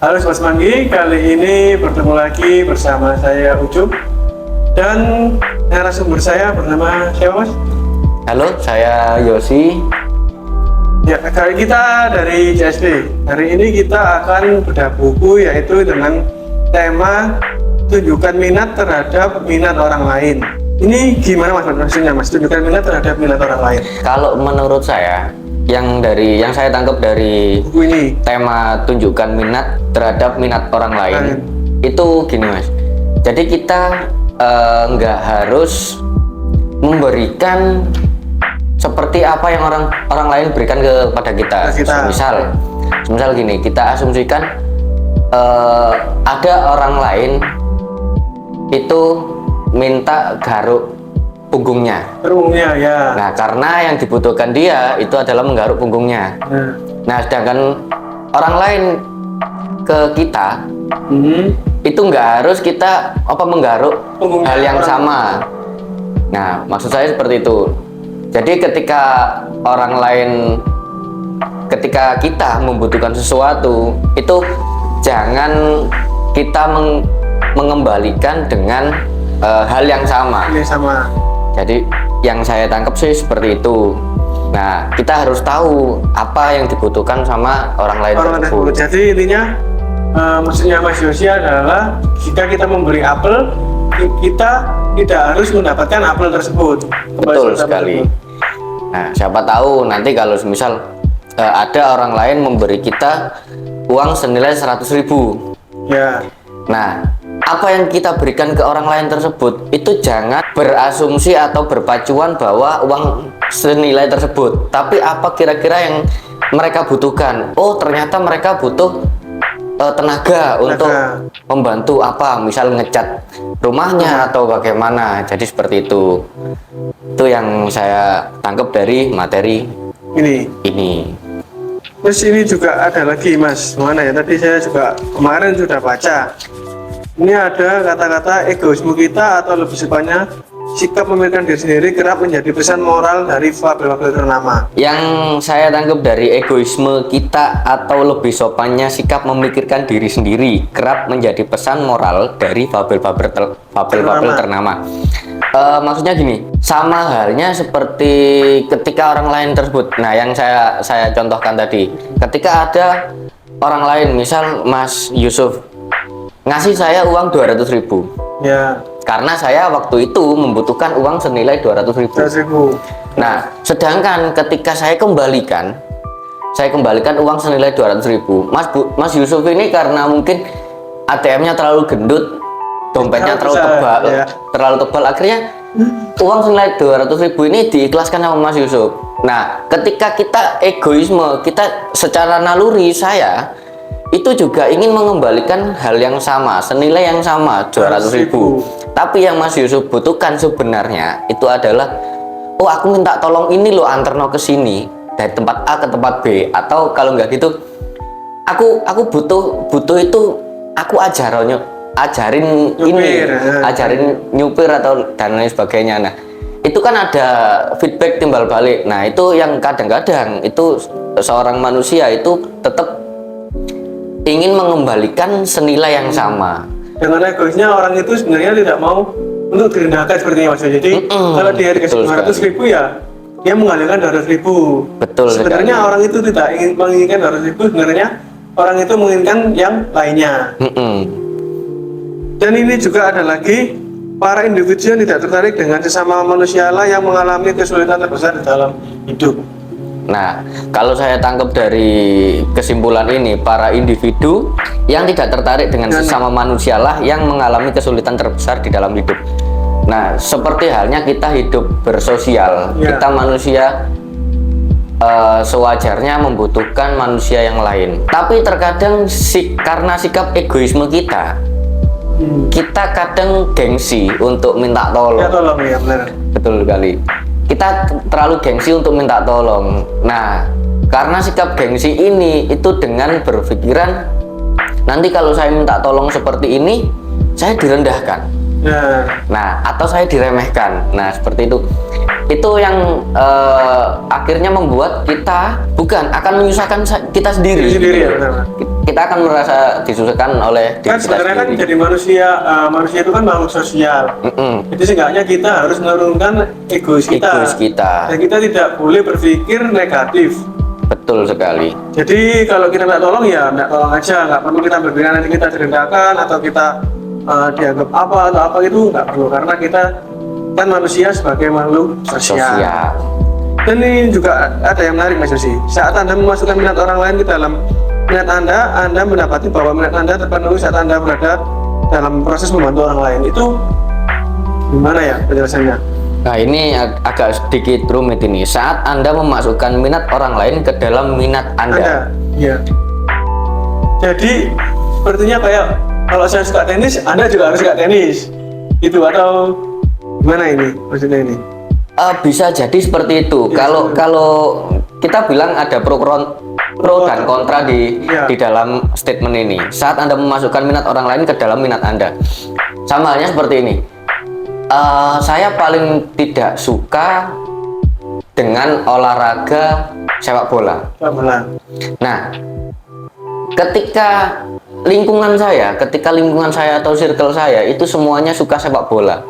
Halo Mas Manggi, kali ini bertemu lagi bersama saya Ucup dan narasumber saya bernama siapa Mas? Halo, saya Yosi. Ya, kali kita dari CSD. Hari ini kita akan bedah buku yaitu dengan tema tunjukkan minat terhadap minat orang lain. Ini gimana Mas maksudnya Mas? Tunjukkan minat terhadap minat orang lain. Kalau menurut saya, yang saya tangkap dari Buku ini. tema tunjukkan minat terhadap minat orang lain, itu gini Mas. Jadi kita nggak harus memberikan seperti apa yang orang lain berikan kepada kita. Misal gini, kita asumsikan ada orang lain itu minta garuk punggungnya. Ya. Nah, karena yang dibutuhkan dia itu adalah menggaruk punggungnya. Nah, sedangkan orang lain ke kita itu nggak harus kita menggaruk punggungnya hal yang sama. Nah, maksud saya seperti itu. Jadi ketika kita membutuhkan sesuatu, itu jangan kita mengembalikan dengan hal yang sama. Jadi yang saya tangkap sih seperti itu. Nah, kita harus tahu apa yang dibutuhkan sama orang lain tersebut. Jadi intinya maksudnya Mas Yosi adalah jika kita memberi apel, kita tidak harus mendapatkan apel tersebut. Betul sekali. Nah, siapa tahu nanti kalau misal ada orang lain memberi kita uang senilai 100.000. Ya. Nah, apa yang kita berikan ke orang lain tersebut itu jangan berasumsi atau berpacuan bahwa uang senilai tersebut, tapi apa kira-kira yang mereka butuhkan. Oh, ternyata mereka butuh tenaga untuk membantu misal ngecat rumahnya atau bagaimana. Jadi seperti itu yang saya tangkap dari materi ini. Terus ini juga ada lagi Mas, mana ya, tadi saya juga kemarin sudah baca. Ini ada kata-kata egoisme kita atau lebih sepanjang sikap memikirkan diri sendiri kerap menjadi pesan moral dari fabel-fabel ternama. Yang saya tangkap dari egoisme kita atau lebih sopannya sikap memikirkan diri sendiri kerap menjadi pesan moral dari fabel-fabel ternama. Maksudnya gini, sama halnya seperti ketika orang lain tersebut. Nah, yang saya contohkan tadi, ketika ada orang lain, misal Mas Yusuf ngasih saya uang 200.000. Ya. Karena saya waktu itu membutuhkan uang senilai 200.000. Nah, sedangkan ketika saya kembalikan uang senilai 200.000. Mas Yusuf ini karena mungkin ATM-nya terlalu gendut, dompetnya terlalu tebal, akhirnya uang senilai 200.000 ini diikhlaskan sama Mas Yusuf. Nah, ketika kita egoisme, kita secara naluri saya itu juga ingin mengembalikan hal yang sama, senilai yang sama, 200.000. Tapi yang Mas Yusuf butuhkan sebenarnya itu adalah, oh aku minta tolong ini loh, anterno ke sini dari tempat A ke tempat B, atau kalau nggak gitu, aku butuh itu, aku ajarin nyupir atau dan lain sebagainya. Nah, itu kan ada feedback timbal balik. Nah, itu yang kadang-kadang itu seorang manusia itu tetap ingin mengembalikan senilai yang sama. Dengan egoisnya orang itu sebenarnya tidak mau untuk direndahkan sepertinya Mas. Jadi kalau dia dikasih 200.000 ya dia mengalihkan 200.000. Betul. Sebenarnya sekali. orang itu tidak menginginkan 200.000, sebenarnya orang itu menginginkan yang lainnya. Dan ini juga ada lagi para individu yang tidak tertarik dengan sesama manusia yang mengalami kesulitan terbesar di dalam hidup. Nah, kalau saya tangkap dari kesimpulan ini, para individu yang tidak tertarik dengan sesama manusia yang mengalami kesulitan terbesar di dalam hidup. Nah, seperti halnya kita hidup bersosial, kita manusia sewajarnya membutuhkan manusia yang lain. Tapi terkadang karena sikap egoisme kita kadang gengsi untuk minta tolong. Ya, benar. Betul sekali. Kita terlalu gengsi untuk minta tolong. Nah, karena sikap gengsi ini itu dengan berpikiran nanti kalau saya minta tolong seperti ini, saya direndahkan. Nah, atau saya diremehkan. Nah, seperti itu. Itu yang akhirnya membuat kita akan menyusahkan kita sendiri. kita akan merasa disusahkan oleh diri Kan kita sebenarnya kan sendiri. jadi manusia itu kan makhluk sosial. Jadi seenggaknya kita harus menurunkan egois Egois kita. Dan kita tidak boleh berpikir negatif. Betul sekali. Jadi kalau kita minta tolong ya minta tolong aja, nggak perlu kita berpikir nanti kita direndahkan atau kita dianggap apa atau apa, itu nggak perlu, karena kita kan manusia sebagai makhluk sosial. Dan ini juga ada yang menarik Mas Yosi. Saat Anda memasukkan minat orang lain ke dalam minat Anda mendapati bahwa minat Anda terpenuhi saat Anda berada dalam proses membantu orang lain. Itu gimana ya penjelasannya? Nah, ini agak sedikit rumit ini. Saat Anda memasukkan minat orang lain ke dalam minat Anda. Iya. Jadi sepertinya kayak kalau saya suka tenis, Anda juga harus suka tenis. Itu atau gimana ini maksudnya ini? Bisa jadi seperti itu. Kalau kita bilang ada pro dan kontra di dalam statement ini. Saat Anda memasukkan minat orang lain ke dalam minat Anda, sama halnya seperti ini. Saya paling tidak suka dengan olahraga sepak bola. Nah, ketika lingkungan saya atau circle saya itu semuanya suka sepak bola,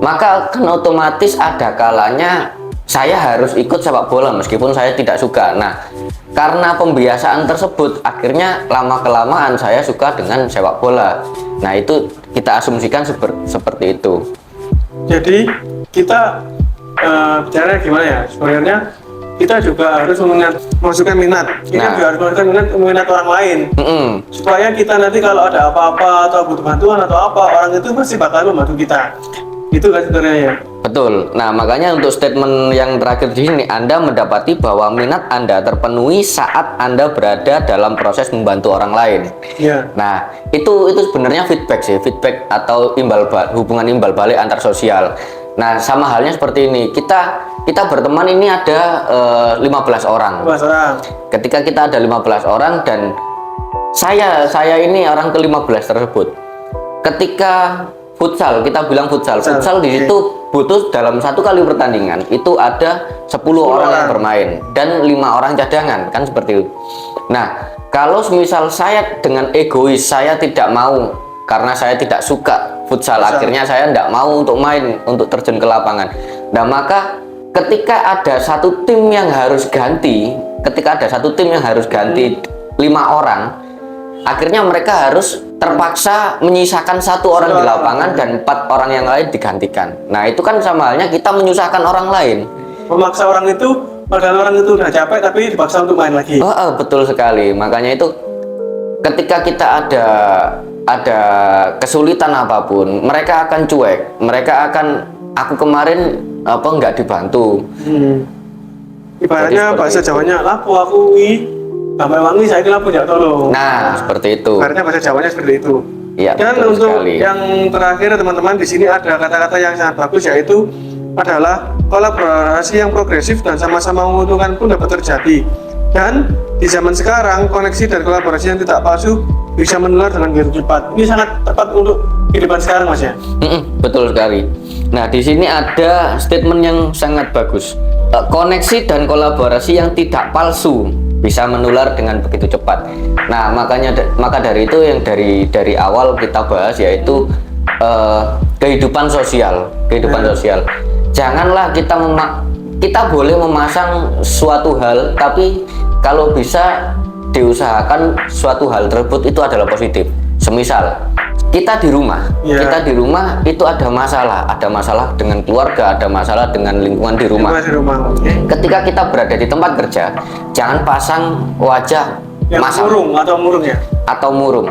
maka kan otomatis ada kalanya saya harus ikut sepak bola meskipun saya tidak suka. Nah, karena pembiasaan tersebut akhirnya lama-kelamaan saya suka dengan sepak bola. Nah, itu kita asumsikan seperti itu. Jadi kita bicara gimana ya, sebenarnya kita juga harus memasukkan minat. Kita juga harus memasukkan minat orang lain, supaya kita nanti kalau ada apa-apa atau butuh bantuan atau apa, orang itu pasti bakal membantu kita. Itu kan sebenarnya ya. Betul. Nah, makanya untuk statement yang terakhir di sini, Anda mendapati bahwa minat Anda terpenuhi saat Anda berada dalam proses membantu orang lain. Iya. Nah, itu sebenarnya feedback atau hubungan imbal balik antar sosial. Nah, sama halnya seperti ini. Kita berteman ini ada 15 orang. 15 orang. Ketika kita ada 15 orang dan saya ini orang ke-15 tersebut. Ketika futsal, kita bilang futsal di situ butuh dalam satu kali pertandingan itu ada 10 orang yang bermain dan 5 orang cadangan, kan seperti itu. Nah, kalau misal saya dengan egois, saya tidak mau karena saya tidak suka futsal, akhirnya saya tidak mau untuk main, untuk terjun ke lapangan. Nah, maka ketika ada satu tim yang harus ganti, 5 orang, akhirnya mereka harus terpaksa menyisakan 1 orang di lapangan dan 4 orang yang lain digantikan. Nah, itu kan sama halnya kita menyusahkan orang lain. Memaksa orang itu, padahal orang itu udah capek tapi dipaksa untuk main lagi. Betul sekali. Makanya itu ketika kita ada kesulitan apapun, mereka akan cuek. Mereka akan, aku kemarin nggak dibantu. Ibaratnya bahasa Jawanya, lapo aku sampai wangi saya kira punya tolong. Nah, seperti itu. Karena bahasa Jawanya seperti itu. Ya, dan untuk yang terakhir teman-teman, di sini ada kata-kata yang sangat bagus, yaitu adalah kolaborasi yang progresif dan sama-sama menguntungkan pun dapat terjadi. Dan di zaman sekarang koneksi dan kolaborasi yang tidak palsu bisa menular dengan begitu cepat. Ini sangat tepat untuk kehidupan sekarang, Mas ya. Betul sekali. Nah, di sini ada statement yang sangat bagus. Koneksi dan kolaborasi yang tidak palsu bisa menular dengan begitu cepat. Nah, maka dari itu yang dari awal kita bahas, yaitu kehidupan sosial. Janganlah kita boleh memasang suatu hal, tapi kalau bisa diusahakan suatu hal tersebut itu adalah positif. Semisal kita di rumah itu ada masalah dengan keluarga, ada masalah dengan lingkungan di rumah. Ketika kita berada di tempat kerja, jangan pasang wajah murung atau murung.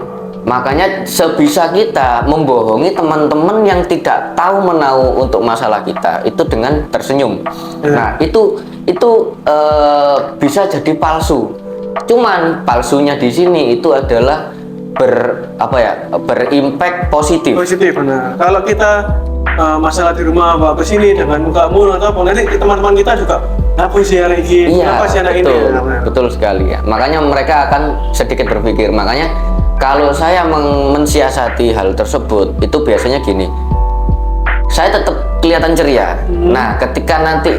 Makanya sebisa kita membohongi teman-teman yang tidak tahu menahu untuk masalah kita itu dengan tersenyum. Nah, itu bisa jadi palsu. Cuman palsunya di sini itu adalah berimpact positif. Benar. Kalau kita masalah di rumah bawa ke sini dengan muka murung atau apa, nanti teman-teman kita juga apa sih anak ini? Iya, apa sih anak ini? Betul sekali ya. Makanya mereka akan sedikit berpikir. Makanya kalau saya mensiasati hal tersebut itu biasanya gini. Saya tetap kelihatan ceria. Nah, ketika nanti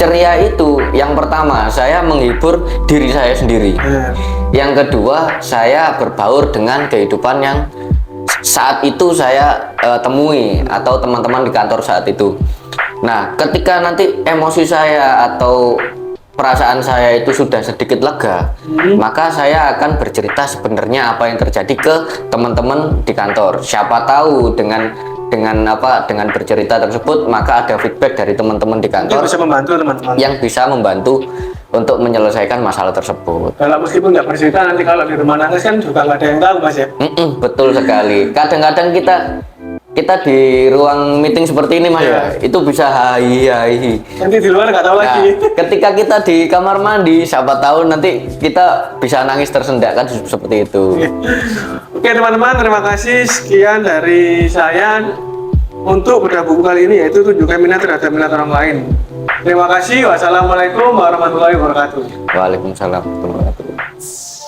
ceria itu yang pertama saya menghibur diri saya sendiri. Yang kedua, saya berbaur dengan kehidupan yang saat itu saya temui atau teman-teman di kantor saat itu. Nah, ketika nanti emosi saya atau perasaan saya itu sudah sedikit lega, maka saya akan bercerita sebenarnya apa yang terjadi ke teman-teman di kantor. Siapa tahu dengan bercerita tersebut maka ada feedback dari teman-teman di kantor bisa membantu teman-teman yang bisa membantu untuk menyelesaikan masalah tersebut. Kalau meskipun nggak bercerita, nanti kalau di rumah nangis kan juga nggak ada yang tahu, Mas ya. Betul sekali. Kadang-kadang kita di ruang meeting seperti ini, Mas, ya, itu bisa hai. Nanti di luar nggak tahu lagi. Ketika kita di kamar mandi, siapa tahu nanti kita bisa nangis tersendak kan seperti itu. Oke teman-teman, terima kasih. Sekian dari saya untuk bedah buku kali ini, yaitu tunjukkan minat terhadap minat orang lain. Terima kasih. Wassalamualaikum warahmatullahi wabarakatuh. Waalaikumsalam warahmatullahi wabarakatuh.